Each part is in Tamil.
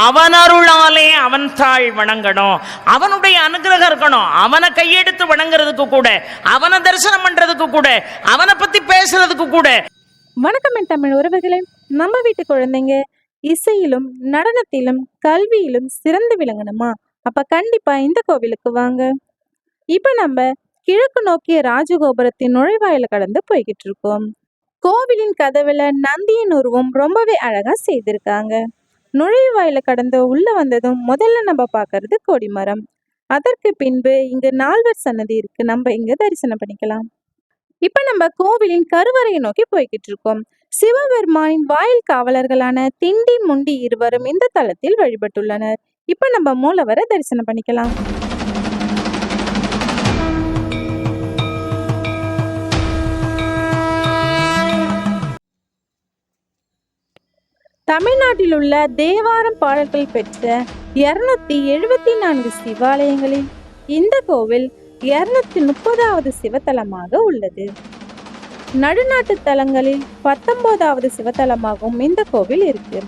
அவன் அருளாலே அவன் தாழ் வணங்கணும், அவனுடைய அனுகிரகம் இருக்கணும். அவனை கையெடுத்து வணங்குறதுக்கு கூட, அவனை தரிசனம் பண்றதுக்கு கூட, அவனை பத்தி பேசுறதுக்கு கூட. வணக்கம் என் தமிழ் உறவுகளே. நம்ம வீட்டு குழந்தைங்க இசையிலும் நடனத்திலும் கல்வியிலும் சிறந்து விளங்கணுமா? அப்ப கண்டிப்பா இந்த கோவிலுக்கு வாங்க. இப்ப நம்ம கிழக்கு நோக்கிய ராஜகோபுரத்தின் நுழைவாயில கடந்து போய்கிட்டு இருக்கோம். கோவிலின் கதவுல நந்தியின் உருவம் ரொம்பவே அழகா செய்திருக்காங்க. நுழைவாயில கடந்து உள்ள வந்ததும் முதல்ல நம்ம பார்க்கறது கொடிமரம். அதற்கு பின்பு இங்க நால்வர் சன்னதி இருக்கு, நம்ம இங்க தரிசனம் பண்ணிக்கலாம். இப்ப நம்ம கோவிலின் கருவறையை நோக்கி போய்கிட்டு இருக்கோம். சிவபெருமானின் வாயில் காவலர்களான திண்டி முண்டி இருவரும் இந்த தலத்தில் வழிபட்டுள்ளனர். இப்ப நம்ம மூலவரை தரிசனம் பண்ணிக்கலாம். தமிழ்நாட்டில் உள்ள தேவாரம் பாடல்கள் பெற்ற 274 சிவாலயங்களில் இந்த கோவில் 230வது சிவத்தலமாக உள்ளது. நடுநாட்டு தலங்களில் 19வது சிவத்தலமாகவும் இந்த கோவில் இருக்கு.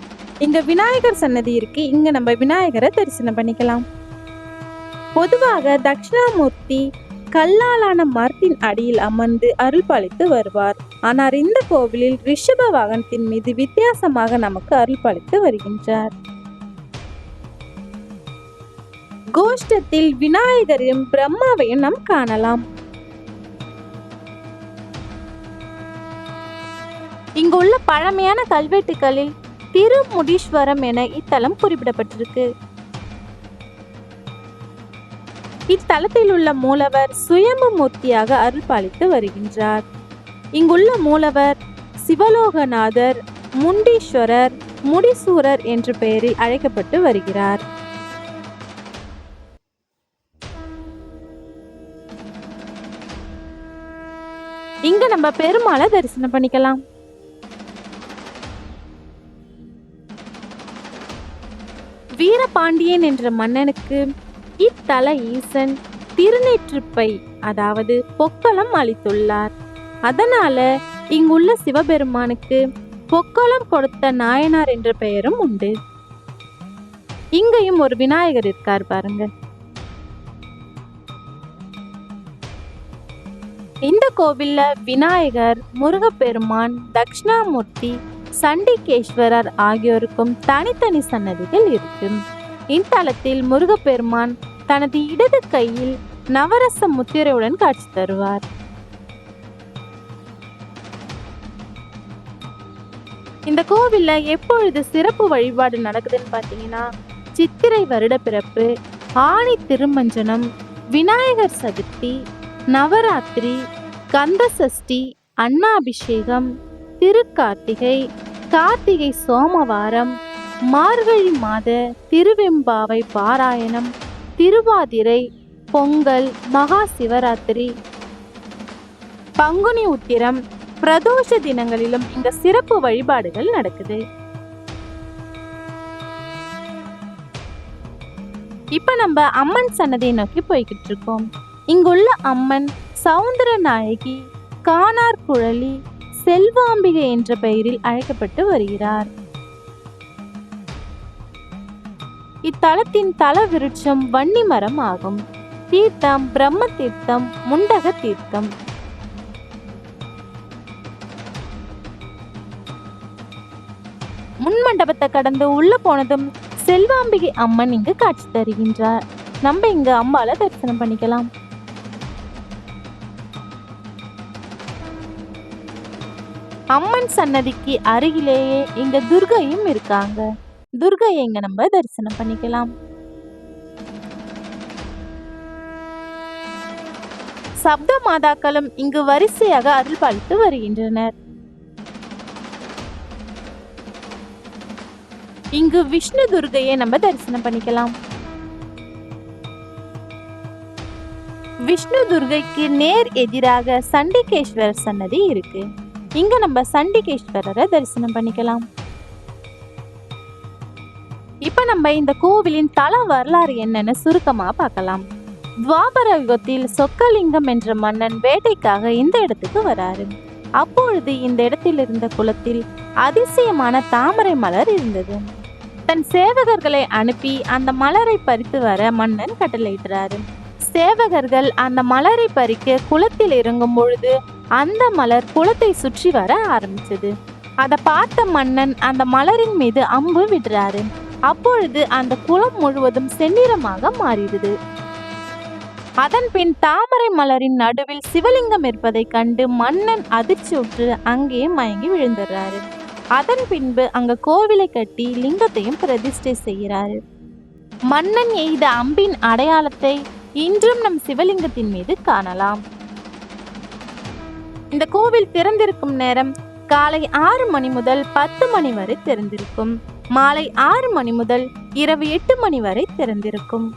இங்க விநாயகர் சன்னதி இருக்கு, இங்க நம்ம விநாயகரை தரிசனம் பண்ணிக்கலாம். பொதுவாக தட்சிணாமூர்த்தி கல்லாலான மரத்தின் அடியில் அமர்ந்து அருள் பாலித்து வருவார். ஆனால் இந்த கோவிலில் ரிஷப வாகனத்தின் மீது வித்தியாசமாக நமக்கு அருள் பாலித்து வருகின்றார். கோஷ்டத்தில் விநாயகரையும் பிரம்மாவையும் நாம் காணலாம். இங்குள்ள பழமையான கல்வெட்டுகளில் திருமுடீஸ்வரம் என இத்தலம் குறிப்பிடப்பட்டிருக்கு. இத்தலத்தில் உள்ள மூலவர் சுயம்பு மூர்த்தியாக அருள் பாலித்து வருகின்றார். இங்குள்ள மூலவர் சிவலோகநாதர், முண்டீஸ்வரர், முடிசூரர் என்ற பெயரில் அழைக்கப்பட்டு வருகிறார். இங்க நம்ம பெருமாளை தரிசனம் பண்ணிக்கலாம். வீரபாண்டியன் என்ற மன்னனுக்கு இத்தல ஈசன் திருநெற்றுப்பை அதாவது பொக்கலம் அளித்துள்ளார். அதனால இங்குள்ள சிவபெருமானுக்கு பொக்கலம் கொடுத்த நாயனார் என்ற பெயரும் உண்டு. இங்கேயும் ஒரு விநாயகர் இருக்கார் பாருங்க. இந்த கோவில்ல விநாயகர், முருகப்பெருமான், தட்சிணாமூர்த்தி, சண்டிகேஸ்வரர் ஆகியோருக்கும் தனித்தனி சன்னதிகள் இருக்கு. இத்தலத்தில் முருகப்பெருமான் தனது இடது கையில் நவரச முத்திரையுடன் காட்சி தருவார். இந்த கோவில்ல எப்பொழுது சிறப்பு வழிபாடு நடக்குதுன்னு பார்த்தீங்கன்னா, சித்திரை வருட பிறப்பு, ஆணி திருமஞ்சனம், விநாயகர் சதுர்த்தி, நவராத்திரி, கந்த சஷ்டி, அன்னாபிஷேகம், திருக்கார்த்திகை, கார்த்திகை சோமவாரம், மார்கழி மாத திருவெம்பாவை பாராயணம், திருவாதிரை, பொங்கல், மகா சிவராத்திரி, பங்குனி உத்திரம், பிரதோஷ தினங்களிலும் இங்க சிறப்பு வழிபாடுகள் நடக்குது. இப்ப நம்ம அம்மன் சன்னதியை நோக்கி போய்கிட்டு இருக்கோம். இங்குள்ள அம்மன் சவுந்தர நாயகி, காணார் குழலி, செல்வாம்பிகை என்ற பெயரில் அழைக்கப்பட்டு வருகிறார். இத்தலத்தின் தல விருட்சம் வன்னி மரம் ஆகும். தீர்த்தம் பிரம்ம தீர்த்தம், முண்டக தீர்த்தம். முன்மண்டபத்தை கடந்து உள்ள போனதும் செல்வாம்பிகை அம்மன் இங்கு காட்சி தருகின்றார். நம்ம இங்க அம்பால தரிசனம் பண்ணிக்கலாம். அம்மன் சன்னதிக்கு அருகிலேயே இங்க துர்கையும் இருக்காங்க. துர்கையை இங்க நம்ம தரிசனம் பண்ணிக்கலாம். சப்த மாதாக்களும் இங்கு வரிசையாக அருள் பாலித்து வருகின்றனர். இங்கு விஷ்ணு துர்கையை நம்ம தரிசனம் பண்ணிக்கலாம். விஷ்ணு துர்கைக்கு நேர் எதிராக சண்டிகேஸ்வரர் சன்னதி இருக்கு. இங்க நம்ம சண்டிகேஸ்வரரை தரிசனம் பண்ணிக்கலாம். இப்ப நம்ம இந்த கோவிலின் தல வரலாறு என்னன்னு சுருக்கமா பார்க்கலாம். துவாபர யுகத்தில் சொக்கலிங்கம் என்ற மன்னன் வேட்டைக்காக இந்த இடத்துக்கு வராரு. அப்பொழுது இந்த இடத்தில் இருந்த குளத்தில் அதிசயமான தாமரை மலர் இருந்தது. தன் சேவகர்களை அனுப்பி அந்த மலரை பறித்து வர மன்னன் கட்டளையிடுறாரு. சேவகர்கள் அந்த மலரை பறிக்க குளத்தில் இறங்கும் பொழுது அந்த மலர் குளத்தை சுற்றி வர ஆரம்பிச்சது. அதை பார்த்த மன்னன் அந்த மலரின் மீது அம்பு விடுறாரு. அப்பொழுது அந்த குளம் முழுவதும் செந்நிறமாக மாறிடுது. அதன் பின் தாமரை மலரின் நடுவில் சிவலிங்கம் இருப்பதை கண்டு மன்னன் அதிர்ச்சியுற்று அங்கே மயங்கி விழுந்துடுறாரு. அதன் பின்பு அங்க கோவிலை கட்டி லிங்கத்தையும் பிரதிஷ்டை செய்கிறாரு. மன்னன் எய்த அம்பின் அடையாளத்தை இன்றும் நம் சிவலிங்கத்தின் மீது காணலாம். இந்த கோவில் திறந்திருக்கும் நேரம் காலை 6 மணி முதல் 10 மணி வரை திறந்திருக்கும். மாலை 6 மணி முதல் இரவு 8 மணி வரை திறந்திருக்கும்.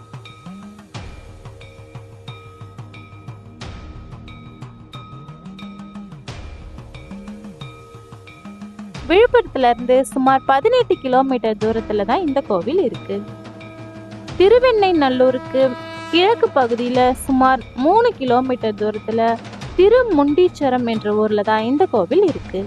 விழுப்புரத்துல இருந்து சுமார் 18 கிலோமீட்டர் தூரத்துல தான் இந்த கோவில் இருக்கு. திருவெண்ணெய்நல்லூருக்கு கிழக்கு பகுதியில சுமார் 3 கிலோமீட்டர் தூரத்துல திருமுண்டீச்சரம் என்ற ஊர்ல தான் இந்த கோவில் இருக்கு.